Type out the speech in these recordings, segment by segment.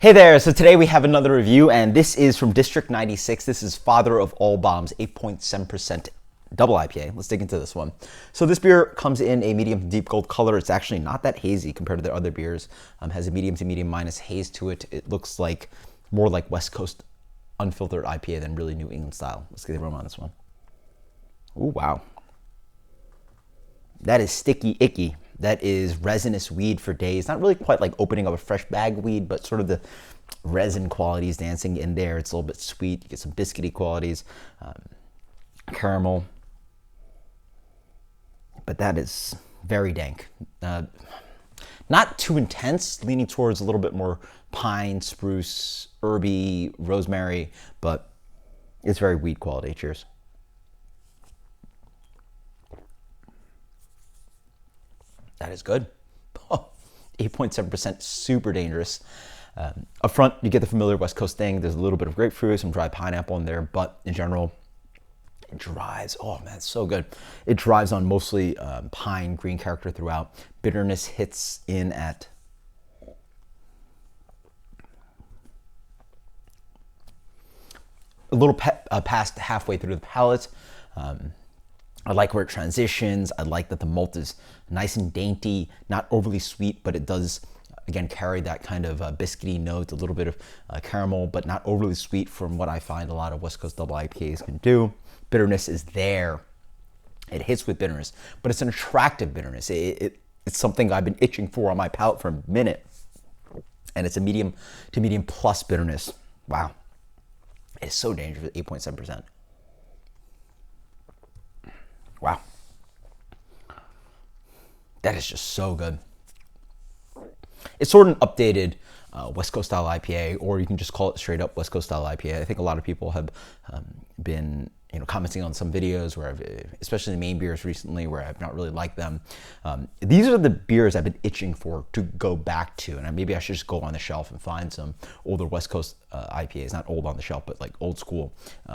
Hey there, so today we have another review, and this is from District 96. This is Father of All Bombs, 8.7% double IPA. Let's dig into this one. So this beer comes in a medium to deep gold color. It's actually not that hazy compared to their other beers. Has a medium to medium minus haze to it. It looks like more like West Coast unfiltered IPA than really New England style. Let's get the aroma on this one. Ooh, wow. That is sticky icky. That is resinous weed for days. Not really quite like opening up a fresh bag of weed, but sort of the resin qualities dancing in there. It's a little bit sweet. You get some biscuity qualities, caramel. But that is very dank. Not too intense, leaning towards a little bit more pine, spruce, herby, rosemary, but it's very weed quality. Cheers. That is good. 8.7%, super dangerous. Up front, you get the familiar West Coast thing. There's a little bit of grapefruit, some dry pineapple in there, but in general, it drives. Oh man, it's so good. It drives on mostly pine, green character throughout. Bitterness hits in at a little past halfway through the palate. I like where it transitions. I like that the malt is nice and dainty, not overly sweet, but it does, again, carry that kind of biscuity note, a little bit of caramel, but not overly sweet from what I find a lot of West Coast double IPAs can do. Bitterness is there. It hits with bitterness, but it's an attractive bitterness. It's something I've been itching for on my palate for a minute, and it's a medium to medium plus bitterness. Wow. It's so dangerous at 8.7%. Wow. That is just so good. It's sort of an updated West Coast style IPA, or you can just call it straight up West Coast style IPA. I think a lot of people have been commenting on some videos where especially the main beers recently, where I've not really liked them. These are the beers I've been itching for to go back to, and maybe I should just go on the shelf and find some older West Coast IPAs, not old on the shelf, but like old school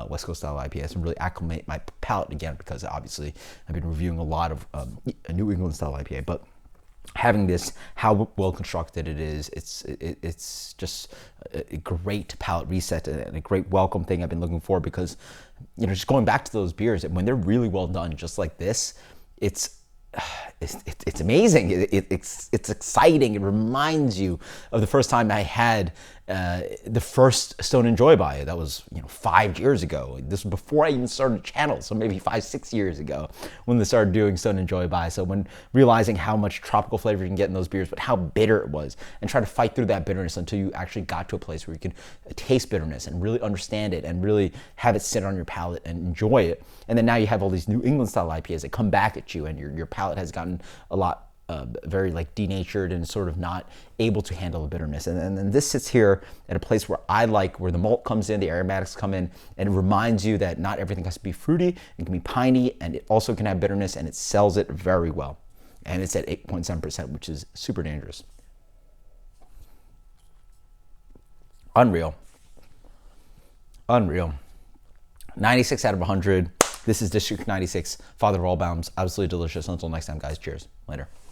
West Coast style IPAs, and really acclimate my palate again, because obviously I've been reviewing a lot of New England style IPA, but having this, how well constructed it is, it's just a great palate reset and a great welcome thing I've been looking for, because just going back to those beers, when they're really well done just like this, it's amazing. It's exciting. It reminds you of the first time I had the first Stone and Joy by. That was 5 years ago. This was before I even started the channel, so maybe 5-6 years ago when they started doing Stone and Joy by. So when realizing how much tropical flavor you can get in those beers, but how bitter it was, and try to fight through that bitterness until you actually got to a place where you could taste bitterness and really understand it and really have it sit on your palate and enjoy it. And then now you have all these New England style IPAs that come back at you, and your palate has gotten a lot very like denatured and sort of not able to handle the bitterness. And then this sits here at a place where I like where the malt comes in, the aromatics come in, and it reminds you that not everything has to be fruity. It can be piney, and it also can have bitterness, and it sells it very well. And it's at 8.7%, which is super dangerous. Unreal. 96 out of 100. This is District 96, Father of All Bombs. Absolutely delicious. Until next time, guys. Cheers. Later.